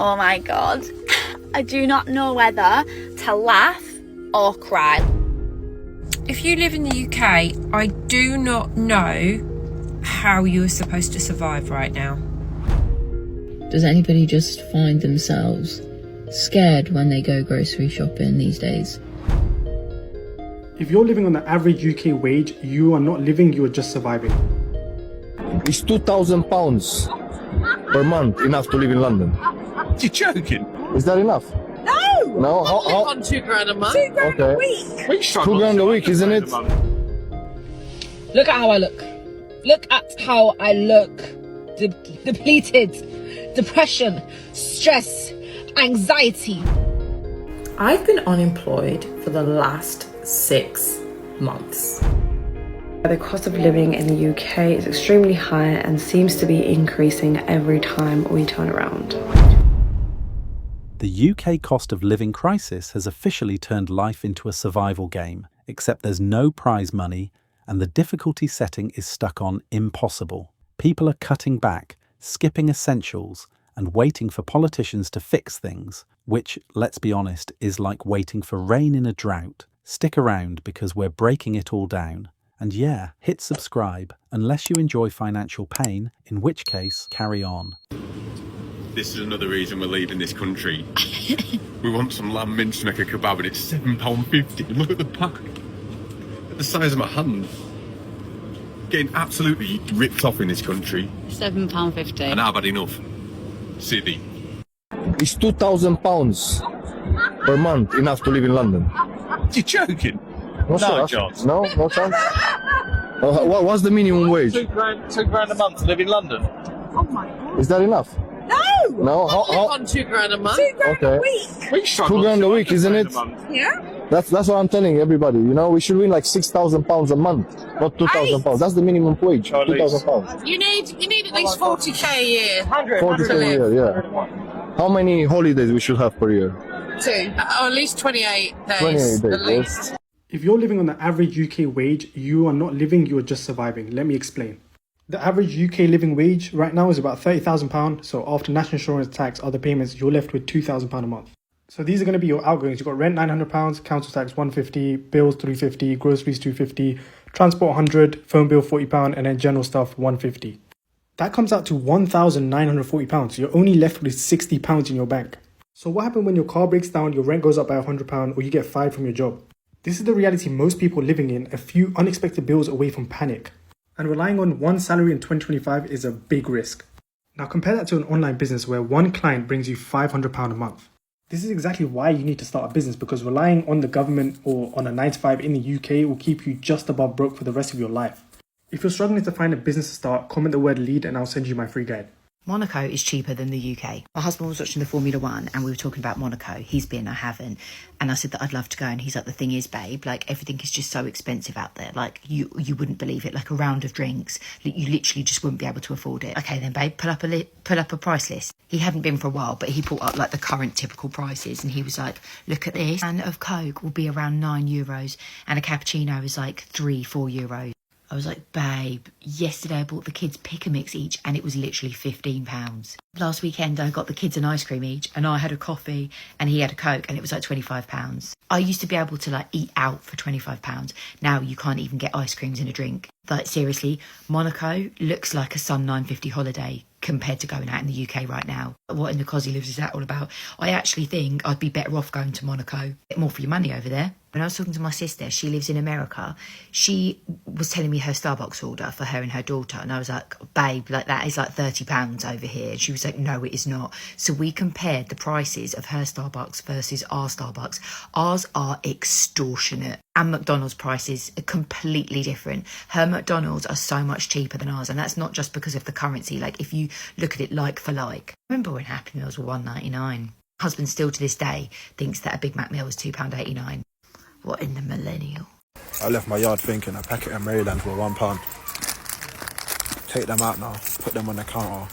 Oh my God. I do not know whether to laugh or cry. If you live in the UK, I do not know how you are supposed to survive right now. Does anybody just find themselves scared when they go grocery shopping these days? If you're living on the average UK wage, you are not living, you are just surviving. Is £2,000 per month enough to live in London? You're joking? Is that enough? No! No? I live on £2 a month. £2 a week. £2,000 a week, isn't it? Look at how I look. Look at how I look. Depleted. Depression. Stress. Anxiety. I've been unemployed for the last 6 months. The cost of living in the UK is extremely high and seems to be increasing every time we turn around. The UK cost of living crisis has officially turned life into a survival game, except there's no prize money and the difficulty setting is stuck on impossible. People are cutting back, skipping essentials, and waiting for politicians to fix things, which, let's be honest, is like waiting for rain in a drought. Stick around because we're breaking it all down. And yeah, hit subscribe, unless you enjoy financial pain, in which case, carry on. This is another reason we're leaving this country. We want some lamb mince to make a kebab and it's £7.50. Look at the pack. The size of my hand. Getting absolutely ripped off in this country. £7.50. And I've had enough. City. Is £2,000 per month enough to live in London? You're joking? No chance. No chance? What's the minimum wage? £2 a month to live in London. Oh my God. Is that enough? No? I live on £2 a month. Okay. a week. £2 a week, isn't it? Yeah. That's what I'm telling everybody. You know, we should win like £6,000 a month, not £2,000. That's the minimum wage. £2,000. You need at least 40k a year. 40k a year, yeah. How many holidays we should have per year? 2. Or at least 28 days. 28 days, at least. If you're living on the average UK wage, you are not living, you are just surviving. Let me explain. The average UK living wage right now is about £30,000. So after national insurance, tax, other payments, you're left with £2,000 a month. So these are going to be your outgoings. You've got rent £900, council tax £150, bills £350, groceries £250, transport £100, phone bill £40, and then general stuff £150. That comes out to £1,940. So you're only left with £60 in your bank. So what happens when your car breaks down, your rent goes up by £100, or you get fired from your job? This is the reality most people are living in, a few unexpected bills away from panic. And relying on one salary in 2025 is a big risk. Now compare that to an online business where one client brings you £500 a month. This is exactly why you need to start a business, because relying on the government or on a 9-to-5 in the UK will keep you just above broke for the rest of your life. If you're struggling to find a business to start, comment the word lead and I'll send you my free guide. Monaco is cheaper than the UK. My husband was watching the Formula 1 and we were talking about Monaco. He's been, I haven't. And I said that I'd love to go. And he's like, the thing is, babe, like everything is just so expensive out there. Like you wouldn't believe it. Like a round of drinks, you literally just wouldn't be able to afford it. Okay, then babe, pull up a price list. He hadn't been for a while, but he brought up like the current typical prices. And he was like, look at this. A can of Coke will be around €9 and a cappuccino is like €3-4. I was like, babe, yesterday I bought the kids pick a mix each and it was literally £15. Last weekend I got the kids an ice cream each and I had a coffee and he had a Coke and it was like £25. I used to be able to like eat out for £25. Now you can't even get ice creams and a drink. Like seriously, Monaco looks like a Sun 950 holiday compared to going out in the UK right now. What in the cosy lives is that all about? I actually think I'd be better off going to Monaco. Get more for your money over there. When I was talking to my sister, she lives in America, she was telling me her Starbucks order for her and her daughter. And I was like, babe, like that is like £30 over here. And she was like, no, it is not. So we compared the prices of her Starbucks versus our Starbucks. Ours are extortionate. And McDonald's prices are completely different. Her McDonald's are so much cheaper than ours. And that's not just because of the currency. Like if you look at it like for like. Remember when Happy Meals were $1.99? Husband still to this day thinks that a Big Mac meal was £2.89. What in the millennial? I left my yard thinking a packet of Maryland for £1. Take them out now, put them on the counter.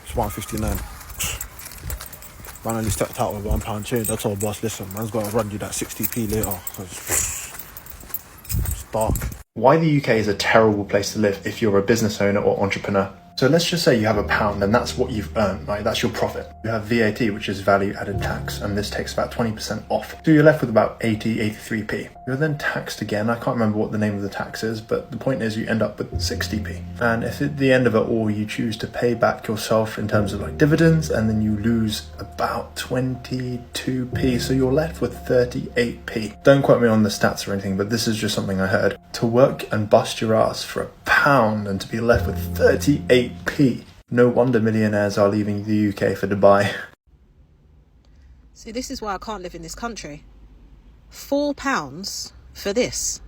It's £1.59. Man only stepped out with £1 change. I told boss, listen, man's got to run you that 60p later. It's dark. Why the UK is a terrible place to live if you're a business owner or entrepreneur. So let's just say you have £1 and that's what you've earned, right? That's your profit. You have VAT, which is value added tax, and this takes about 20% off. So you're left with about 83p. You're then taxed again. I can't remember what the name of the tax is, but the point is you end up with 60p. And if at the end of it all you choose to pay back yourself in terms of like dividends, and then you lose about 22p, so you're left with 38p. Don't quote me on the stats or anything, but this is just something I heard. To work and bust your ass for £1 and to be left with 38p. No wonder millionaires are leaving the UK for Dubai. See, this is why I can't live in this country. £4 for this.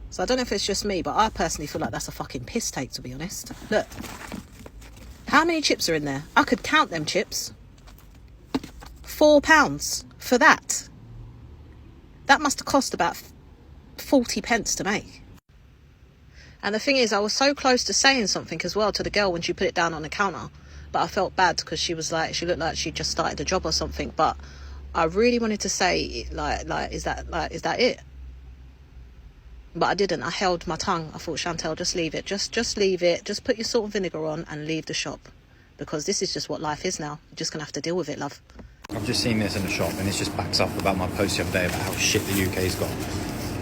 So I don't know if it's just me, but I personally feel like that's a fucking piss take, to be honest. Look. How many chips are in there? I could count them chips. £4 for that. That must have cost about 40 pence to make. And the thing is, I was so close to saying something as well to the girl when she put it down on the counter. But I felt bad because she was like, she looked like she just started a job or something. But I really wanted to say, is that it? But I didn't. I held my tongue. I thought, Chantel, just leave it. Just leave it. Just put your salt and vinegar on and leave the shop. Because this is just what life is now. You're just going to have to deal with it, love. I've just seen this in the shop and it just backs up about my post the other day about how shit the UK's got.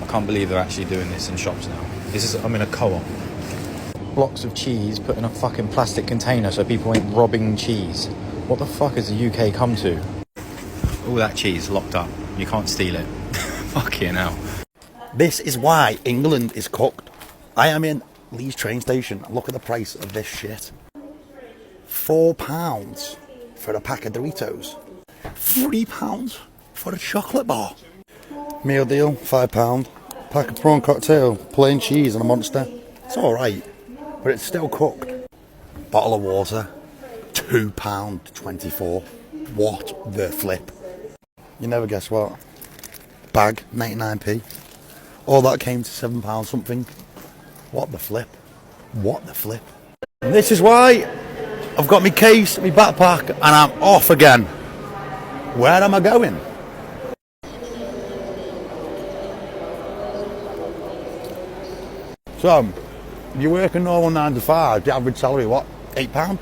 I can't believe they're actually doing this in shops now. I'm in a co-op. Blocks of cheese put in a fucking plastic container so people ain't robbing cheese. What the fuck has the UK come to? All that cheese locked up. You can't steal it. Fucking hell. This is why England is cooked. I am in Leeds train station. Look at the price of this shit. £4 for a pack of Doritos. £3 for a chocolate bar. Meal deal, £5. Pack of prawn cocktail, plain cheese and a Monster. It's alright, but it's still cooked. Bottle of water, £2.24. What the flip? You never guess what? Bag, 99p. All that came to £7 something. What the flip? What the flip? And this is why I've got my case, my backpack, and I'm off again. Where am I going? So, you work a normal 9 to 5, the average salary, what, £8?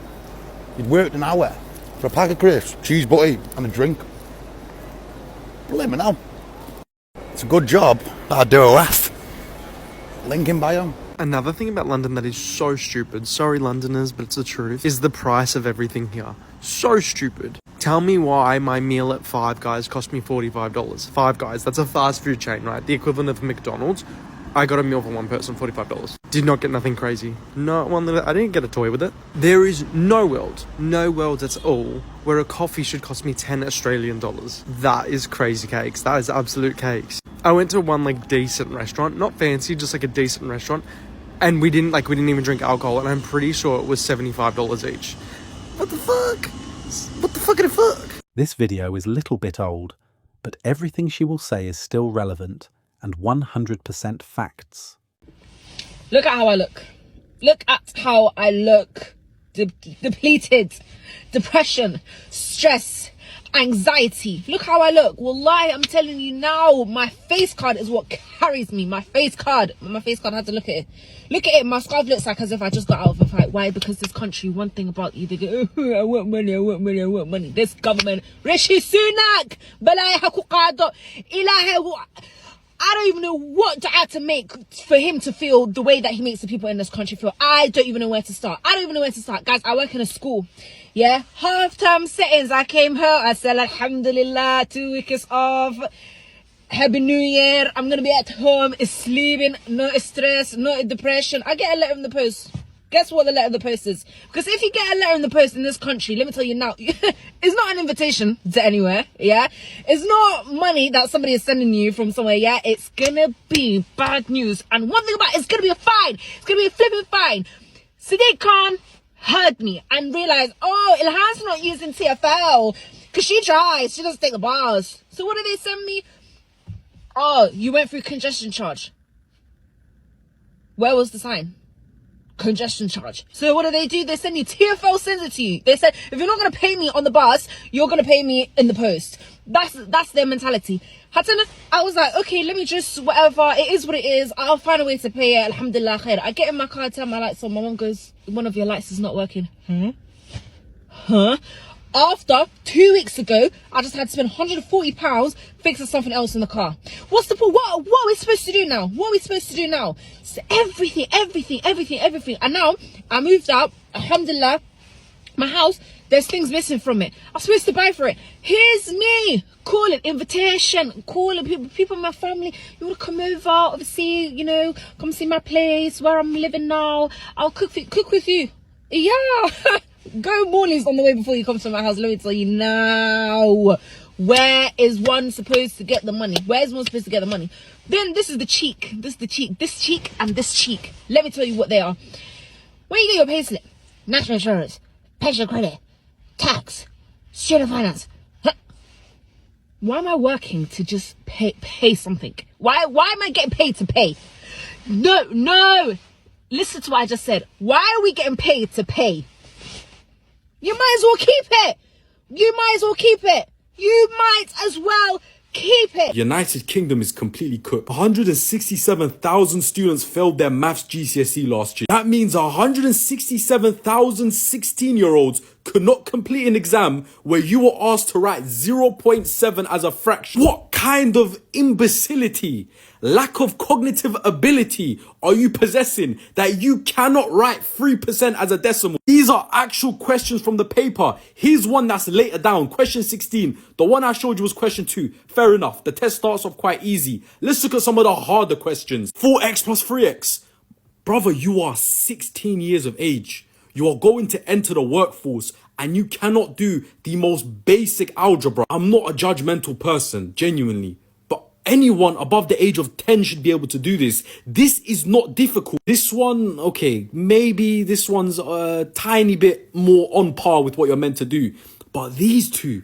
You'd worked an hour for a pack of crisps, cheese butty and a drink. Blimey now. It's a good job, I'd do a laugh. Link in bio. Another thing about London that is so stupid, sorry Londoners, but it's the truth, is the price of everything here. So stupid. Tell me why my meal at Five Guys cost me $45. Five Guys, that's a fast food chain, right? The equivalent of McDonald's. I got a meal for one person, $45. Did not get nothing crazy. Not one that I didn't get a toy with it. There is no world at all where a coffee should cost me 10 Australian dollars. That is crazy cakes. That is absolute cakes. I went to one like decent restaurant, not fancy, just like a decent restaurant, and we didn't even drink alcohol, and I'm pretty sure it was $75 each. What the fuck? What the fuckity fuck? This video is a little bit old, but everything she will say is still relevant and 100% facts. Look at how I look. Look at how I look. Depleted. Depression. Stress. Anxiety. Look how I look. Wallahi, I'm telling you now, my face card is what carries me. My face card. My face card, I had to look at it. Look at it. My scarf looks like as if I just got out of a fight. Why? Because this country, one thing about you, they go, oh, I want money, I want money, I want money. This government, Rishi Sunak, Balai Hakukado, Ilahi. I don't even know what to add to make for him to feel the way that he makes the people in this country feel. I don't even know where to start. Guys, I work in a school. Yeah, half-term settings. I came here. I said, Alhamdulillah, 2 weeks off. Happy New Year. I'm going to be at home, sleeping, no stress, no depression. I get a letter in the post. Guess what the letter in the post is? Because if you get a letter in the post in this country, let me tell you now, it's not an invitation to anywhere, yeah? It's not money that somebody is sending you from somewhere, yeah? It's gonna be bad news. And one thing about it, it's gonna be a fine. It's gonna be a flipping fine. Sadiq Khan heard me and realized, oh, Ilhan's not using TFL because she drives, she doesn't take the bars. So what do they send me? Oh, you went through congestion charge. Where was the sign? congestion charge. So what do? They send you, TfL sends it to you. They said, if you're not going to pay me on the bus, you're going to pay me in the post. That's their mentality. I was like, okay, let me just, whatever, it is what it is. I'll find a way to pay it. Alhamdulillah khair. I get in my car, turn my lights on. My mom goes, one of your lights is not working. Huh? After 2 weeks ago, I just had to spend £140 fixing something else in the car. What's the point? What are we supposed to do now? What are we supposed to do now? So everything. And now I moved out. Alhamdulillah, my house, there's things missing from it. I'm supposed to buy for it. Here's me calling, invitation, calling people in my family. You want to come over? Obviously, you know, come see my place where I'm living now. I'll cook with you. Yeah. Go mornings on the way before you come to my house. Let me tell you now. Where is one supposed to get the money? Where is one supposed to get the money? Then this is the cheek. This cheek and this cheek. Let me tell you what they are. When you get your pay slip, national insurance, pension credit, tax, student finance. Why am I working to just pay something? Why am I getting paid to pay? No. Listen to what I just said. Why are we getting paid to pay? You might as well keep it. You might as well keep it. United Kingdom is completely cooked. 167,000 students failed their maths GCSE last year. That means 167,000 16-year-olds could not complete an exam where you were asked to write 0.7 as a fraction. What kind of imbecility, lack of cognitive ability are you possessing that you cannot write 3% as a decimal? These are actual questions from the paper. Here's one that's later down, question 16. The one I showed you was question 2. Fair enough, the test starts off quite easy. Let's look at some of the harder questions. 4x plus 3x. Brother, you are 16 years of age. You are going to enter the workforce and you cannot do the most basic algebra. I'm not a judgmental person, genuinely. But anyone above the age of 10 should be able to do this. This is not difficult. This one, okay, maybe this one's a tiny bit more on par with what you're meant to do. But these two,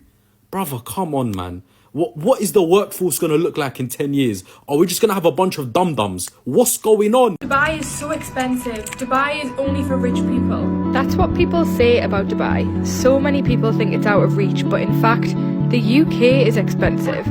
brother, come on, man. What is the workforce going to look like in 10 years? Are we just going to have a bunch of dum-dums? What's going on? Dubai is so expensive. Dubai is only for rich people. That's what people say about Dubai. So many people think it's out of reach, but in fact, the UK is expensive.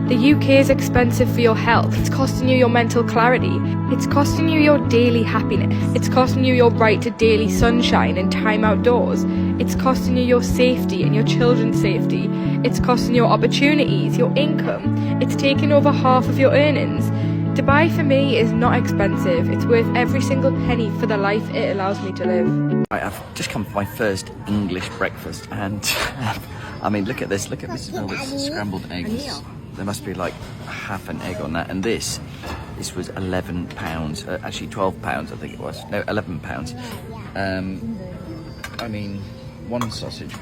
The UK is expensive for your health. It's costing you your mental clarity. It's costing you your daily happiness. It's costing you your right to daily sunshine and time outdoors. It's costing you your safety and your children's safety. It's costing your opportunities, your income. It's taking over half of your earnings. Dubai for me is not expensive. It's worth every single penny for the life it allows me to live. I've just come for my first English breakfast and I mean, look at this. Look at Mrs. Velvet's scrambled eggs. There must be like half an egg on that. And this was £11, actually £12 I think it was. No, £11. I mean, one sausage,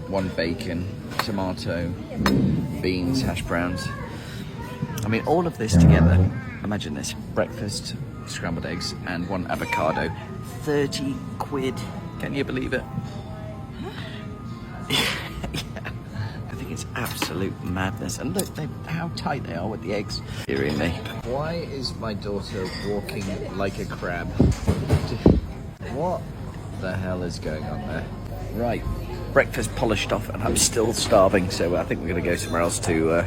one bacon, tomato, beans, hash browns. I mean, all of this together, imagine this, breakfast, scrambled eggs and one avocado, 30 quid. Can you believe it? It's absolute madness. And look how tight they are with the eggs. Really. Why is my daughter walking like a crab? What the hell is going on there? Right, breakfast polished off and I'm still starving, so I think we're going to go somewhere else to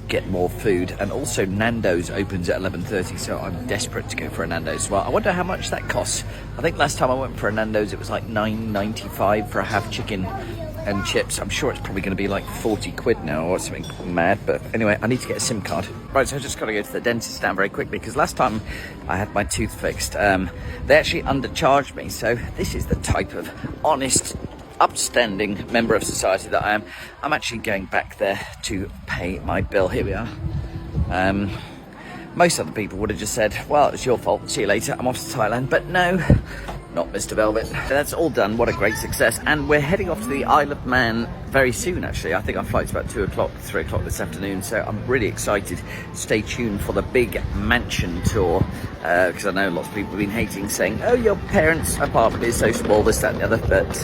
get more food. And also Nando's opens at 11:30, so I'm desperate to go for a Nando's. Well, I wonder how much that costs. I think last time I went for a Nando's it was like $9.95 for a half chicken and chips. I'm sure it's probably going to be like 40 quid now or something mad, but anyway, I need to get a SIM card. Right, so I just got to go to the dentist now very quickly because last time I had my tooth fixed, they actually undercharged me. So this is the type of honest, upstanding member of society that I am. I'm actually going back there to pay my bill. Here we are. Most other people would have just said, well, it's your fault, see you later, I'm off to Thailand. But no, not Mr. Velvet. That's all done. What a great success. And we're heading off to the Isle of Man very soon, actually. I think our flight's about 2 o'clock, 3 o'clock this afternoon. So I'm really excited. Stay tuned for the big mansion tour. Because I know lots of people have been hating, saying, oh, your parents' apartment is so small, this, that, and the other. But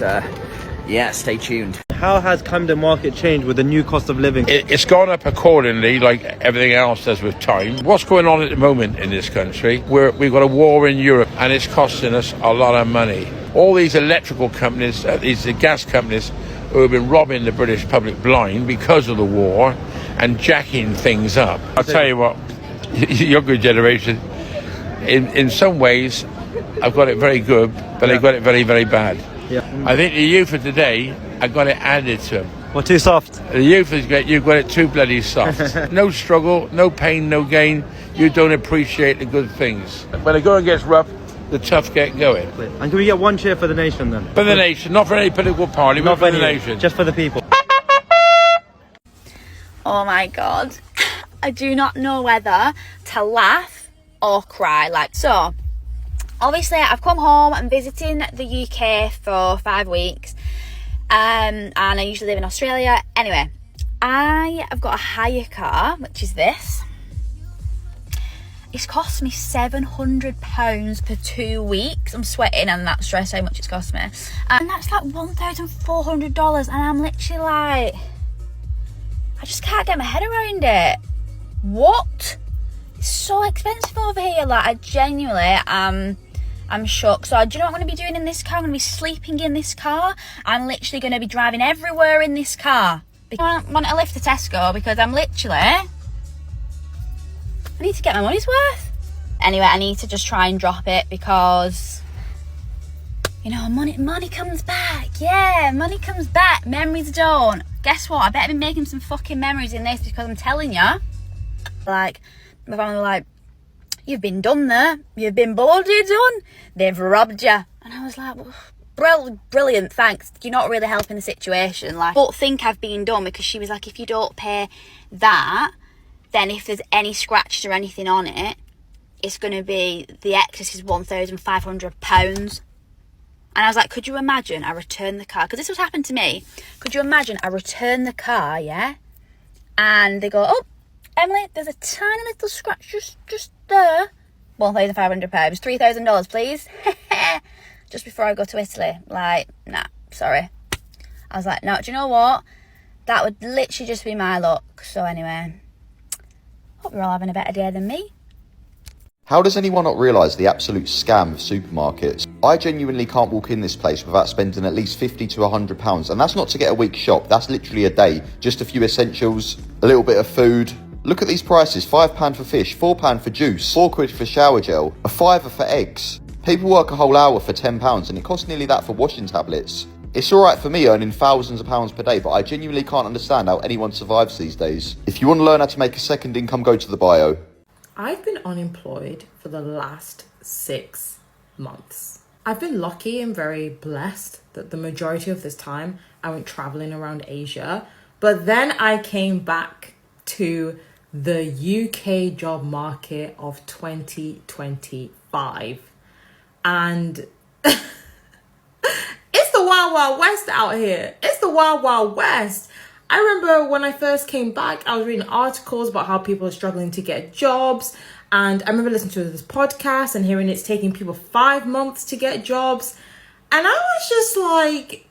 yeah, stay tuned. how has Camden Market changed with the new cost of living? It's gone up accordingly, like everything else does with time. What's going on at the moment in this country? We've got a war in Europe, and it's costing us a lot of money. All these electrical companies, these gas companies, who have been robbing the British public blind because of the war and jacking things up. I'll tell you what, younger generation, in some ways, I've got it very good, but they've got it very, very bad. Yeah. I think the youth of today have got it added to them. Well, too soft. The youth you've got it too bloody soft. No struggle, no pain, no gain. You don't appreciate the good things. When the going gets rough, the tough get going. And can we get one cheer for the nation then? For the nation, not for any political party, but for the nation. Just for the people. Oh my god. I do not know whether to laugh or cry. Like, so, obviously I've come home, I'm visiting the UK for 5 weeks. And I usually live in Australia. Anyway, I have got a hire car, which is this. It's cost me £700 for 2 weeks. I'm sweating and that's stress how much it's cost me. And that's like $1,400, and I'm literally like, I just can't get my head around it. What? It's so expensive over here. Like, I genuinely I'm shocked. So do you know what I'm going to be doing in this car? I'm going to be sleeping in this car. I'm literally going to be driving everywhere in this car. I want to lift to Tesco because I'm literally, I need to get my money's worth. Anyway, I need to just try and drop it because, you know, money comes back. Yeah, money comes back. Memories don't. Guess what? I better be making some fucking memories in this because I'm telling you, like, my family were like, you've been done there. You've been bloody done. They've robbed you. And I was like, brilliant, thanks. You're not really helping the situation. Like, I don't think I've been done because she was like, if you don't pay that, then if there's any scratches or anything on it, it's going to be, the excess is £1,500. And I was like, could you imagine I return the car? Because this was happened to me. Could you imagine I return the car, yeah? And they go, oh, Emily, there's a tiny little scratch just there. £1,500, $3,000, please. Just before I go to Italy. Like, nah, sorry. I was like, no, do you know what? That would literally just be my luck. So anyway, hope you're all having a better day than me. How does anyone not realise the absolute scam of supermarkets? I genuinely can't walk in this place without spending at least £50 to £100, and that's not to get a week's shop, that's literally a day. Just a few essentials, a little bit of food. Look at these prices, £5 for fish, £4 for juice, £4 for shower gel, a £5 for eggs. People work a whole hour for £10 and it costs nearly that for washing tablets. It's alright for me earning thousands of pounds per day, but I genuinely can't understand how anyone survives these days. If you want to learn how to make a second income, go to the bio. I've been unemployed for the last 6 months. I've been lucky and very blessed that the majority of this time I went traveling around Asia, but then I came back to the UK job market of 2025, and it's the wild, wild west out here. It's the wild, wild west. I remember when I first came back, I was reading articles about how people are struggling to get jobs. And I remember listening to this podcast and hearing it's taking people 5 months to get jobs. And I was just like,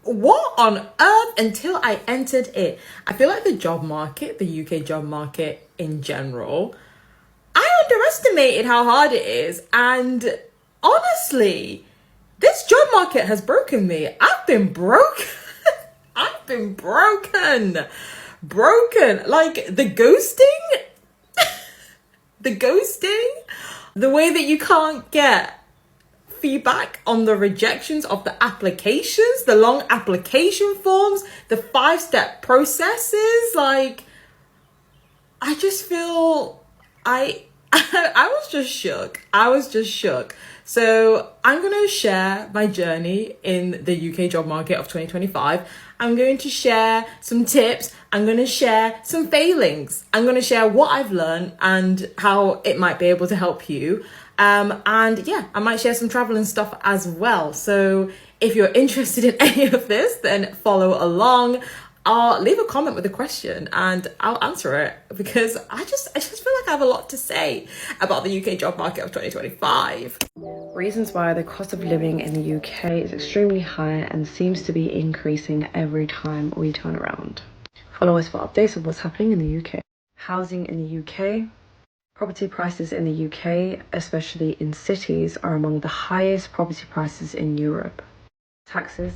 what on earth, until I entered it. I feel like the job market, the UK job market in general, I underestimated how hard it is. And honestly, this job market has broken me. I've been broke. I've been broken. Like the ghosting, the way that you can't get feedback on the rejections of the applications, the long application forms, the 5-step processes. Like, I just feel, I was just shook. So I'm going to share my journey in the UK job market of 2025. I'm going to share some tips. I'm going to share some failings. I'm going to share what I've learned and how it might be able to help you. And yeah, I might share some traveling stuff as well. So if you're interested in any of this, then follow along. leave a comment with a question and I'll answer it, because I just feel like I have a lot to say about the UK job market of 2025. Reasons why the cost of living in the UK is extremely high and seems to be increasing every time we turn around. Follow us for updates of what's happening in the UK. Housing in the UK. Property prices in the UK, especially in cities, are among the highest property prices in Europe. Taxes.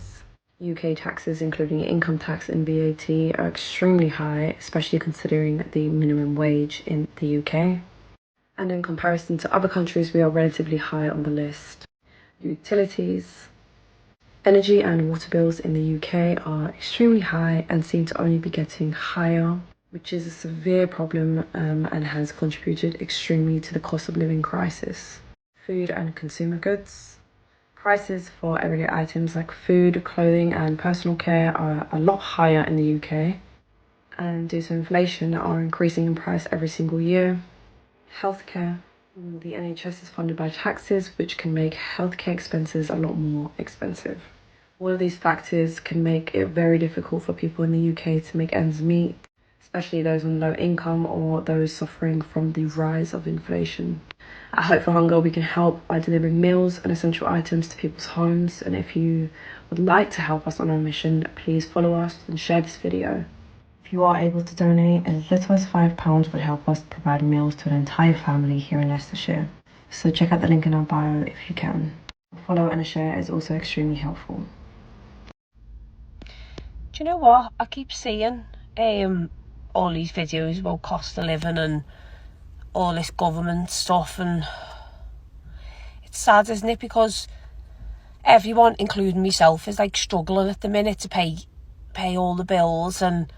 UK taxes, including income tax and VAT, are extremely high, especially considering the minimum wage in the UK. And in comparison to other countries, we are relatively high on the list. Utilities. Energy and water bills in the UK are extremely high and seem to only be getting higher, which is a severe problem and has contributed extremely to the cost of living crisis. Food and consumer goods. Prices for everyday items like food, clothing and personal care are a lot higher in the UK, and due to inflation are increasing in price every single year. Healthcare. The NHS is funded by taxes, which can make healthcare expenses a lot more expensive. All of these factors can make it very difficult for people in the UK to make ends meet, especially those on low income or those suffering from the rise of inflation. At Hope for Hunger, we can help by delivering meals and essential items to people's homes. And if you would like to help us on our mission, please follow us and share this video. If you are able to donate, as little as £5 would help us provide meals to an entire family here in Leicestershire. So check out the link in our bio if you can. A follow and a share is also extremely helpful. Do you know what? I keep seeing all these videos about cost of living and all this government stuff, and it's sad, isn't it? Because everyone, including myself, is like struggling at the minute to pay all the bills and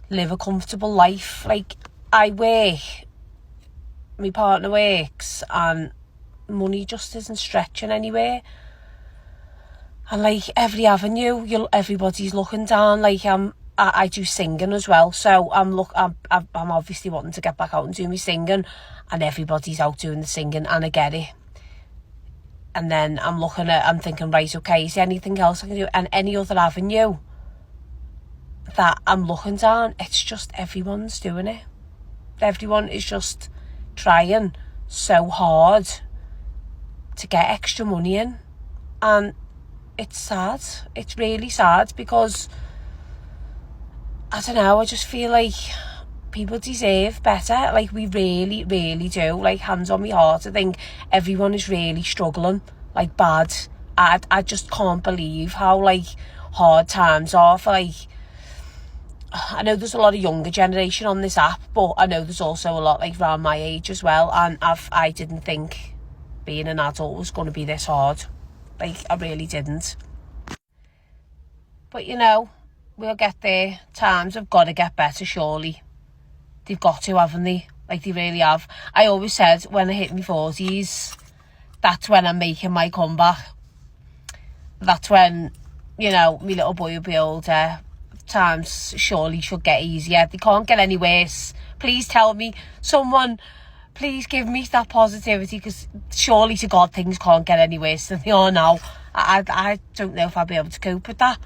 live a comfortable life. Like, I work, my partner works, and money just isn't stretching anywhere. And like every avenue, everybody's looking down. Like I do singing as well, so I'm obviously wanting to get back out and do my singing, and everybody's out doing the singing, and I get it. And then I'm thinking, right, okay, is there anything else I can do? And any other avenue that I'm looking down, it's just everyone's doing it. Everyone is just trying so hard to get extra money in, and it's sad. It's really sad, because I don't know, I just feel like people deserve better. Like, we really, really do. Like, hands on my heart, I think everyone is really struggling, like, bad. I just can't believe how, like, hard times are for, like, I know there's a lot of younger generation on this app, but I know there's also a lot, like, around my age as well, and I didn't think being an adult was going to be this hard. Like, I really didn't. But, you know, we'll get there. Times have got to get better, surely. They've got to, haven't they? Like, they really have. I always said, when I hit my 40s, that's when I'm making my comeback. That's when, you know, my little boy will be older. Times surely should get easier. They can't get any worse. Please tell me, someone, please give me that positivity, because surely to God things can't get any worse than they are now. I don't know if I'll be able to cope with that.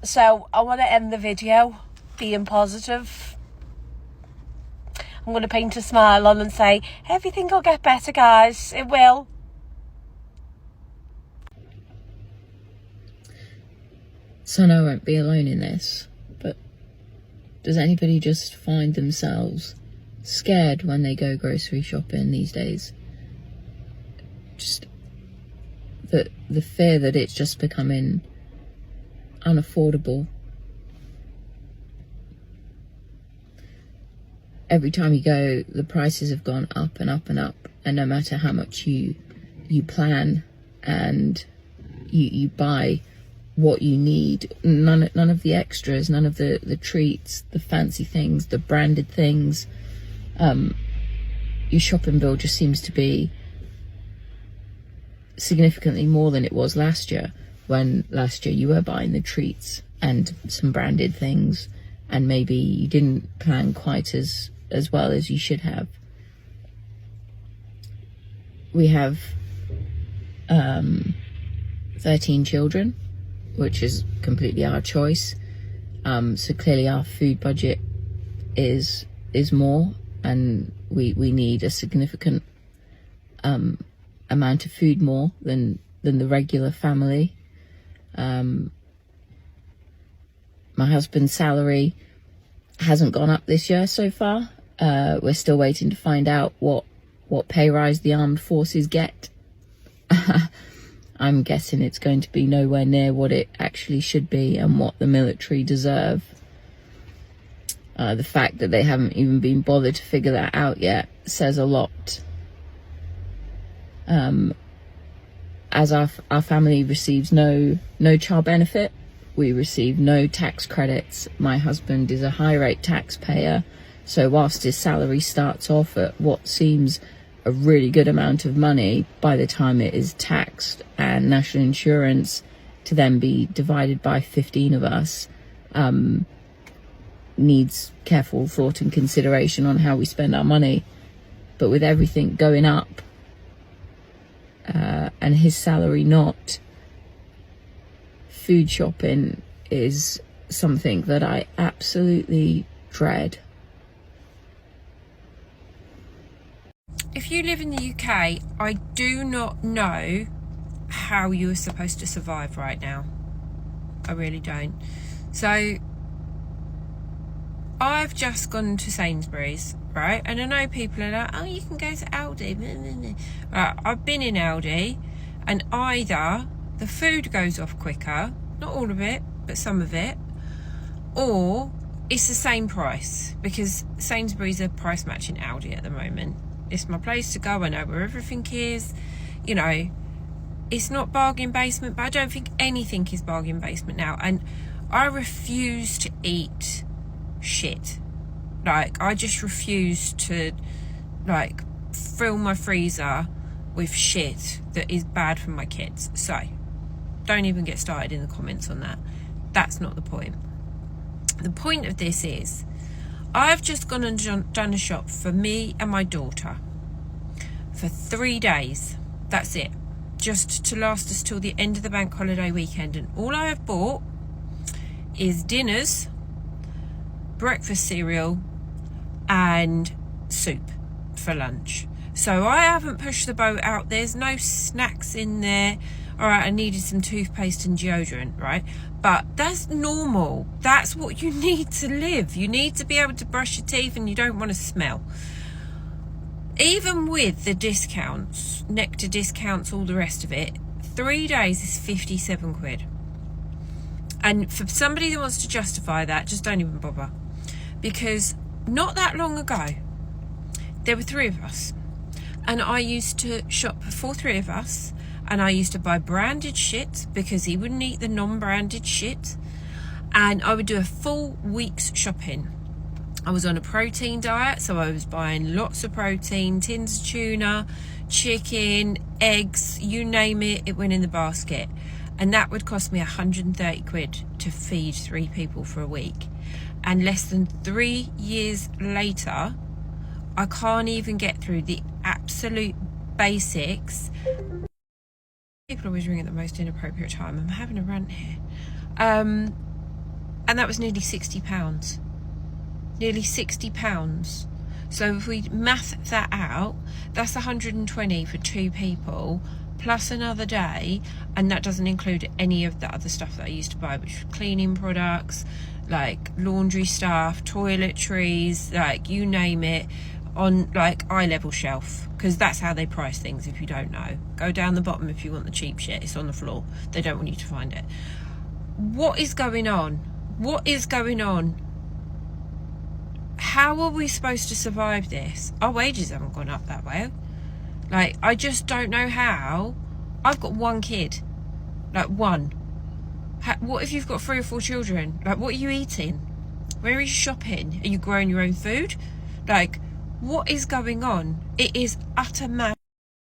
So I want to end the video being positive. I'm going to paint a smile on and say, everything will get better, guys. It will. So I won't be alone in this, but does anybody just find themselves scared when they go grocery shopping these days? Just the fear that it's just becoming unaffordable. Every time you go, the prices have gone up and up and up, and no matter how much you plan and you buy what you need, none of the extras, none of the treats, the fancy things, the branded things, your shopping bill just seems to be significantly more than it was last year, when last year you were buying the treats and some branded things, and maybe you didn't plan quite as well as you should have. We have 13 children, which is completely our choice. So clearly our food budget is more, and we need a significant amount of food more than the regular family. My husband's salary hasn't gone up this year so far. We're still waiting to find out what pay rise the armed forces get. I'm guessing it's going to be nowhere near what it actually should be and what the military deserve. The fact that they haven't even been bothered to figure that out yet says a lot. As our family receives no child benefit, we receive no tax credits. My husband is a high rate taxpayer, so whilst his salary starts off at what seems a really good amount of money, by the time it is taxed and national insurance to then be divided by 15 of us, needs careful thought and consideration on how we spend our money. But with everything going up, and his salary not, food shopping is something that I absolutely dread. If you live in the UK, I do not know how you are supposed to survive right now. I really don't. So I've just gone to Sainsbury's, right? And I know people are like, oh, you can go to Aldi. I've been in Aldi, and either the food goes off quicker, not all of it, but some of it, or it's the same price, because Sainsbury's are price matching Aldi at the moment. It's my place to go. I know where everything is. You know, it's not bargain basement, but I don't think anything is bargain basement now. And I refuse to eat shit. Like, I just refuse to, like, fill my freezer with shit that is bad for my kids. So, don't even get started in the comments on that. That's not the point. The point of this is, I've just gone and done a shop for me and my daughter for 3 days. That's it. Just to last us till the end of the bank holiday weekend. And all I have bought is dinners, breakfast cereal, and soup for lunch. So I haven't pushed the boat out. There's no snacks in there. All right, I needed some toothpaste and deodorant, right? But that's normal. That's what you need to live. You need to be able to brush your teeth, and you don't want to smell. Even with the discounts, Nectar discounts, all the rest of it, 3 days is 57 quid. And for somebody that wants to justify that, just don't even bother. Because not that long ago, there were 3 of us. And I used to shop for 3 of us. And I used to buy branded shit because he wouldn't eat the non-branded shit. And I would do a full week's shopping. I was on a protein diet, so I was buying lots of protein, tins of tuna, chicken, eggs, you name it, it went in the basket. And that would cost me 130 quid to feed 3 people for a week. And less than 3 years later, I can't even get through the absolute basics. People always ring at the most inappropriate time. I'm having a rant here. And that was nearly £60. Nearly £60. So if we math that out, that's 120 for 2 people, plus another day, and that doesn't include any of the other stuff that I used to buy, which was cleaning products, like laundry stuff, toiletries, like you name it, on like eye level shelf, because that's how they price things. If you don't know, go down the bottom if you want the cheap shit. It's on the floor. They don't want you to find it. What is going on? What is going on? How are we supposed to survive this? Our wages haven't gone up that way. Like, I just don't know how. I've got 1 kid, like 1. What if you've got 3 or 4 children? Like, what are you eating? Where are you shopping? Are you growing your own food? Like, what is going on? It is utter mad.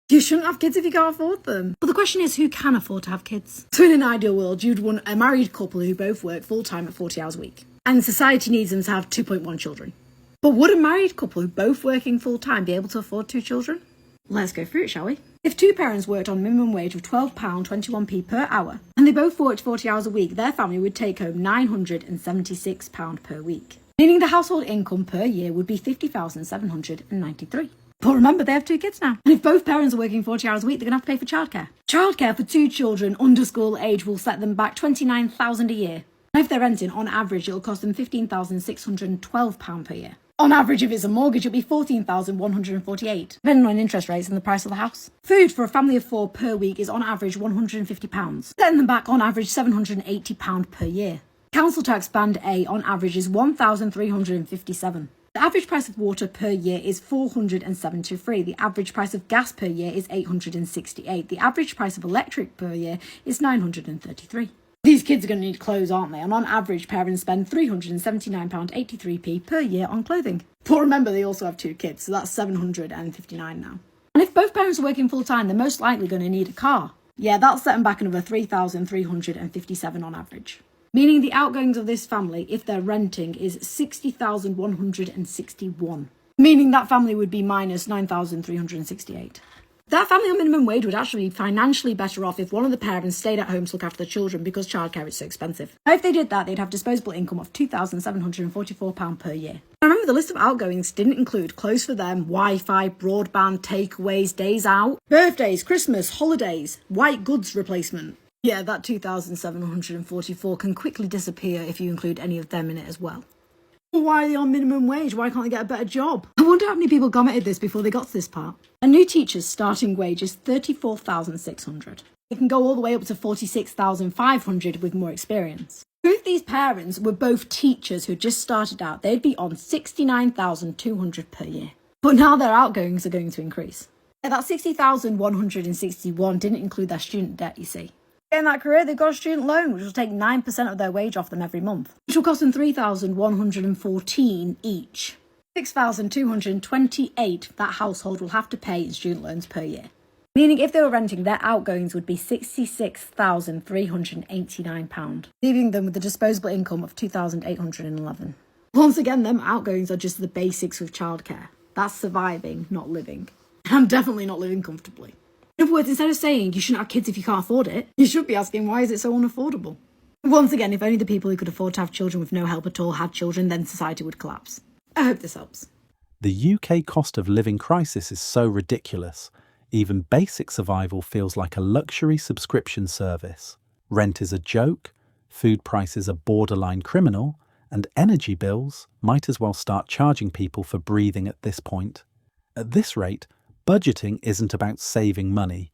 You shouldn't have kids if you can't afford them. But the question is, who can afford to have kids? So in an ideal world, you'd want a married couple who both work full-time at 40 hours a week. And society needs them to have 2.1 children. But would a married couple who both working full-time be able to afford 2 children? Let's go through it, shall we? If two parents worked on a minimum wage of £12.21p per hour, and they both worked 40 hours a week, their family would take home £976 per week, meaning the household income per year would be £50,793. But remember, they have two kids now. And if both parents are working 40 hours a week, they're going to have to pay for childcare. Childcare for two children under school age will set them back £29,000 a year. And if they're renting, on average, it'll cost them £15,612 per year. On average, if it's a mortgage, it'll be £14,148, depending on interest rates and the price of the house. Food for a family of four per week is on average £150, setting them back on average £780 per year. Council tax band A on average is £1,357. The average price of water per year is £473. The average price of gas per year is £868. The average price of electric per year is £933. These kids are going to need clothes, aren't they? And on average, parents spend £379.83p per year on clothing. But remember, they also have two kids, so that's £759 now. And if both parents are working full-time, they're most likely going to need a car. Yeah, that's setting back another £3,357 on average. Meaning the outgoings of this family, if they're renting, is £60,161. Meaning that family would be minus £9,368. That family on minimum wage would actually be financially better off if one of the parents stayed at home to look after the children because childcare is so expensive. Now, if they did that, they'd have disposable income of £2,744 per year. Now, remember, the list of outgoings didn't include clothes for them, Wi-Fi, broadband, takeaways, days out, birthdays, Christmas, holidays, white goods replacement. Yeah, that £2,744 can quickly disappear if you include any of them in it as well. Why are they on minimum wage? Why can't they get a better job? I wonder how many people commented this before they got to this part. A new teacher's starting wage is £34,600. It can go all the way up to £46,500 with more experience. So if these parents were both teachers who just started out, they'd be on £69,200 per year. But now their outgoings are going to increase. Yeah, that £60,161 didn't include their student debt, you see. In that career, they've got a student loan, which will take 9% of their wage off them every month, which will cost them $3,114 each. $6,228 that household will have to pay in student loans per year. Meaning if they were renting, their outgoings would be £66,389, leaving them with a disposable income of $2,811. Once again, them outgoings are just the basics with childcare. That's surviving, not living. And I'm definitely not living comfortably. In other words, instead of saying you shouldn't have kids if you can't afford it, you should be asking why is it so unaffordable? Once again, if only the people who could afford to have children with no help at all had children, then society would collapse. I hope this helps. The UK cost of living crisis is so ridiculous, even basic survival feels like a luxury subscription service. Rent is a joke, food prices are borderline criminal, and energy bills might as well start charging people for breathing at this point. At this rate, budgeting isn't about saving money.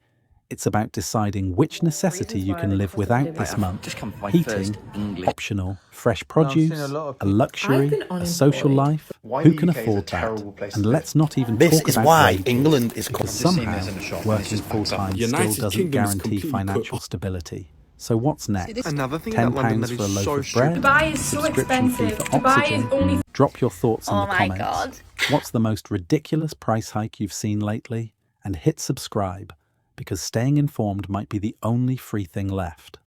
It's about deciding which necessity you can live without this month. Heating, optional, fresh produce, a luxury, a social life. Who can afford that? And let's not even talk about why England is because somehow working full-time still doesn't guarantee financial stability. So what's next? Another thing about London that £10 for a is loaf so of bread? Dubai is so Subscription fee expensive. for Dubai oxygen? is only... Drop your thoughts in Oh the my comments. God. What's the most ridiculous price hike you've seen lately? And hit subscribe, because staying informed might be the only free thing left.